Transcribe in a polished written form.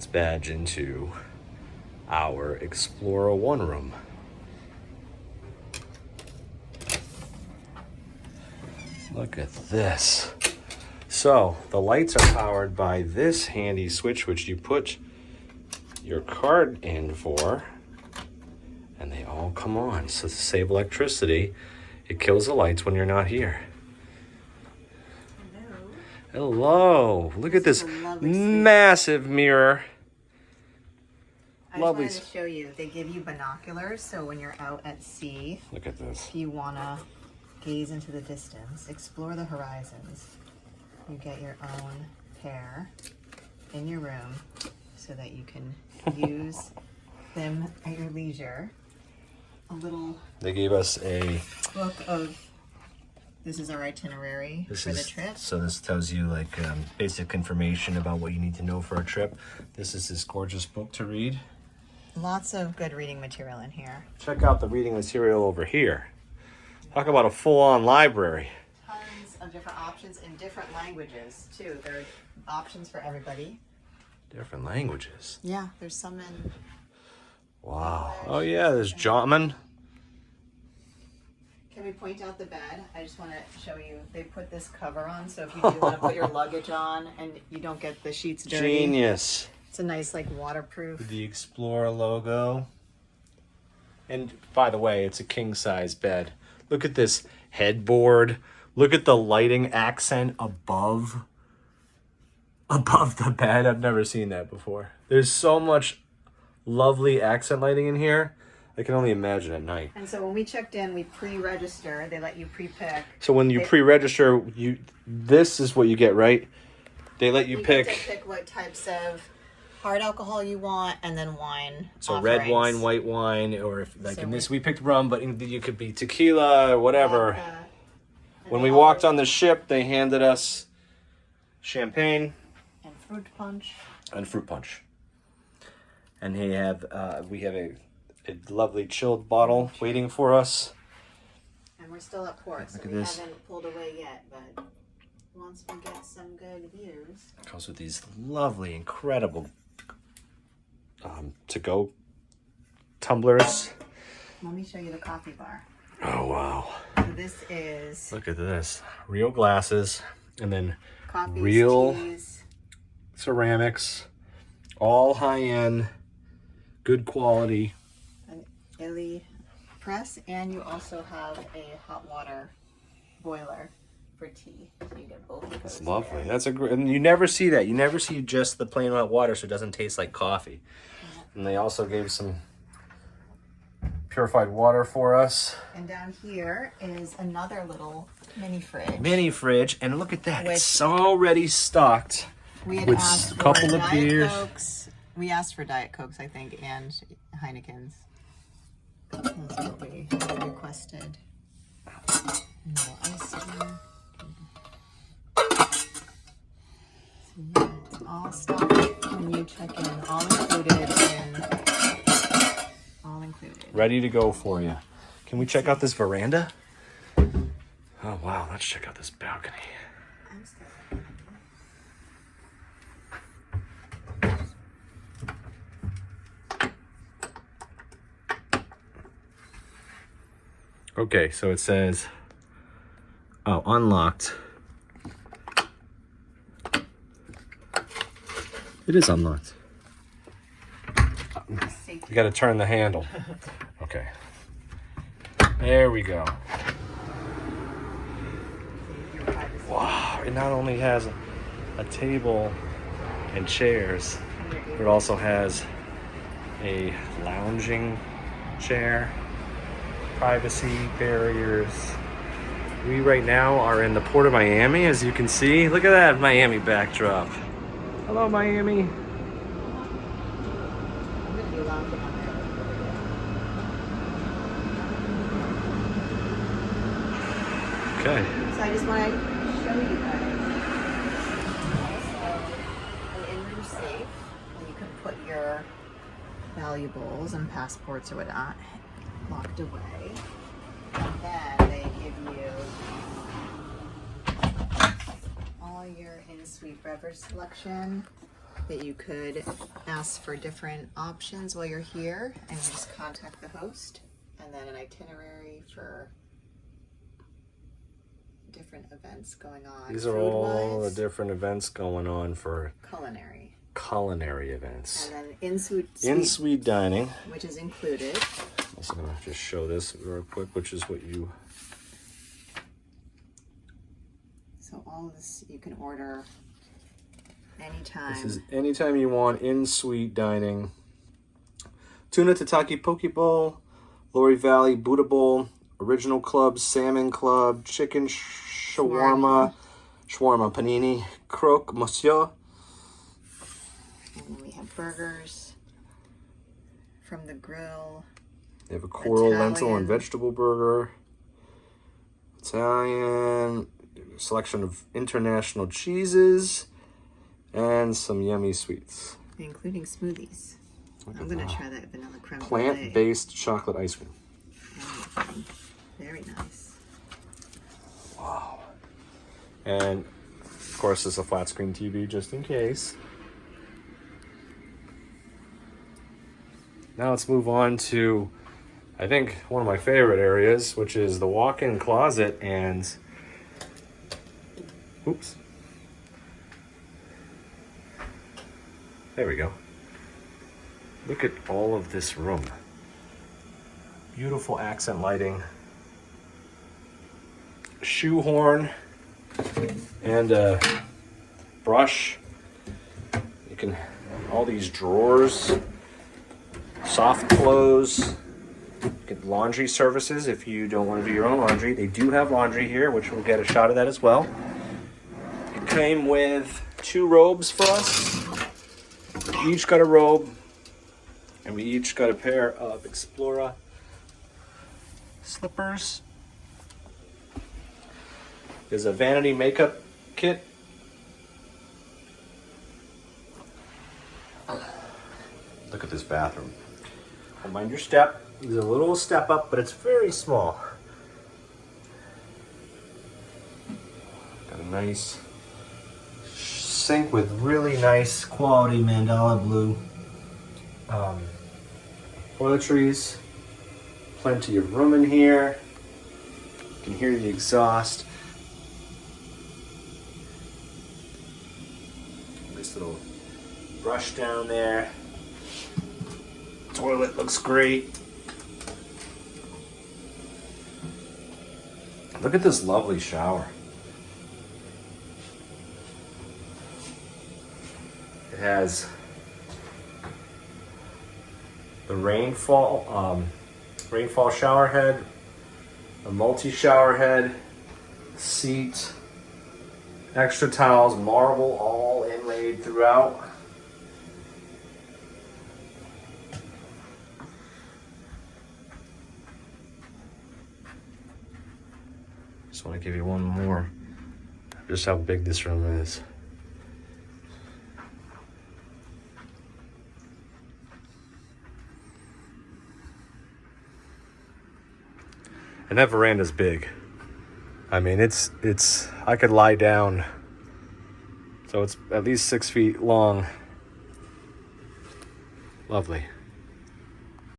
Let's badge into our Explora I room. Look at this. So the lights are powered by this handy switch, which you put your card in for, and they all come on. So to save electricity, it kills the lights when you're not here. Hello. Look at this massive mirror. I just wanted to show you, they give you binoculars, so when you're out at sea, look at this. If you want to gaze into the distance, explore the horizons, you get your own pair in your room so that you can use them at your leisure. A little They gave us a book of, this is our itinerary for the trip. So this tells you like basic information about what you need to know for a trip. This is this gorgeous book to read. Lots of good reading material in here. Check out the reading material over here. Talk about a full-on library. Tons of different options in different languages too. There are options for everybody. Different languages. Yeah, there's some in. Wow. Oh yeah, there's German. Can we point out the bed? I just want to show you. They put this cover on, so if you do want to put your luggage on and you don't get the sheets dirty. Genius. It's a nice, like, waterproof. The Explora logo. And by the way, it's a king-size bed. Look at this headboard. Look at the lighting accent above the bed. I've never seen that before. There's so much lovely accent lighting in here. I can only imagine at night. And so when we checked in, we pre-register. They let you pre-pick. So when you pre-register, this is what you get, right? They let you pick. Get to pick what types of hard alcohol you want, and then wine. So offerings. red wine, white wine, or if like in this we picked rum, but you could be tequila or whatever. When we walked on the ship, they handed us champagne and fruit punch. And we have a lovely chilled bottle waiting for us. And we're still at port, so we haven't pulled away yet, but once we get some good views. It comes with these lovely, incredible to-go tumblers. Let me show you the coffee bar. Oh, wow. So this is... Look at this. Real glasses, and then coffees, real teas. ceramics, all high-end, good quality. An Illy press, and you also have a hot water boiler for tea. So you get both of those. That's lovely. There. That's a great, and you never see that. You never see just the plain hot water, so it doesn't taste like coffee. And they also gave some purified water for us. And down here is another little mini fridge. Mini fridge, and look at that. It's already stocked. We had with asked a couple for of Diet beers. Cokes. We asked for Diet Cokes, I think, and Heineken's. That's what we requested. No ice cream. So yeah, it's all stocked when you check in. All included. Ready to go for you. Can we check out this veranda? Oh, wow. Let's check out this balcony. Okay, so it says, oh, unlocked. It is unlocked. You got to turn the handle. Okay. There we go. Wow, it not only has a table and chairs, but it also has a lounging chair, privacy barriers. We right now are in the Port of Miami, as you can see. Look at that Miami backdrop. Hello, Miami. Okay. So I just want to show you guys. Also, an in-room safe where you can put your valuables and passports or whatnot locked away. And then they give you all your in-suite beverage selection. that you could ask for different options while you're here and just contact the host, and then an itinerary for different events going on. These are all the food-wise, different events going on for culinary events. and then in-suite In-suite dining. which is included. I'm also gonna just show this real quick, which is what you. So all of this you can order anytime. This is anytime you want in-suite dining. Tuna tataki poke bowl, Lori Valley Buddha bowl, original club, salmon club, chicken shawarma panini, croque monsieur. And we have burgers from the grill. They have a coral, lentil, and Italian. vegetable burger. Italian, selection of international cheeses, and some yummy sweets. Including smoothies. I'm going to try that vanilla creme brulee. Plant-based chocolate ice cream. Very nice. Wow. And, of course, there's a flat screen TV just in case. Now let's move on to, I think, one of my favorite areas, which is the walk-in closet and... Oops. There we go. Look at all of this room. Beautiful accent lighting. Shoehorn and a brush. You can, all these drawers, soft clothes. Get laundry services if you don't want to do your own laundry. They do have laundry here, which we'll get a shot of that as well. It came with 2 robes for us. We each got a robe, and we each got a pair of Explora slippers. There's a vanity makeup kit. Look at this bathroom. Don't mind your step. There's a little step up, but it's very small. Got a nice sink with really nice quality mandala blue toiletries. Plenty of room in here. You can hear the exhaust. Nice little brush down there. Toilet looks great. Look at this lovely shower. It has the rainfall shower head, a multi-shower head, seat, extra towels, marble all inlaid throughout. Just want to give you one more, just how big this room is. And that veranda's big. I mean, it's I could lie down. So it's at least 6 feet long. Lovely.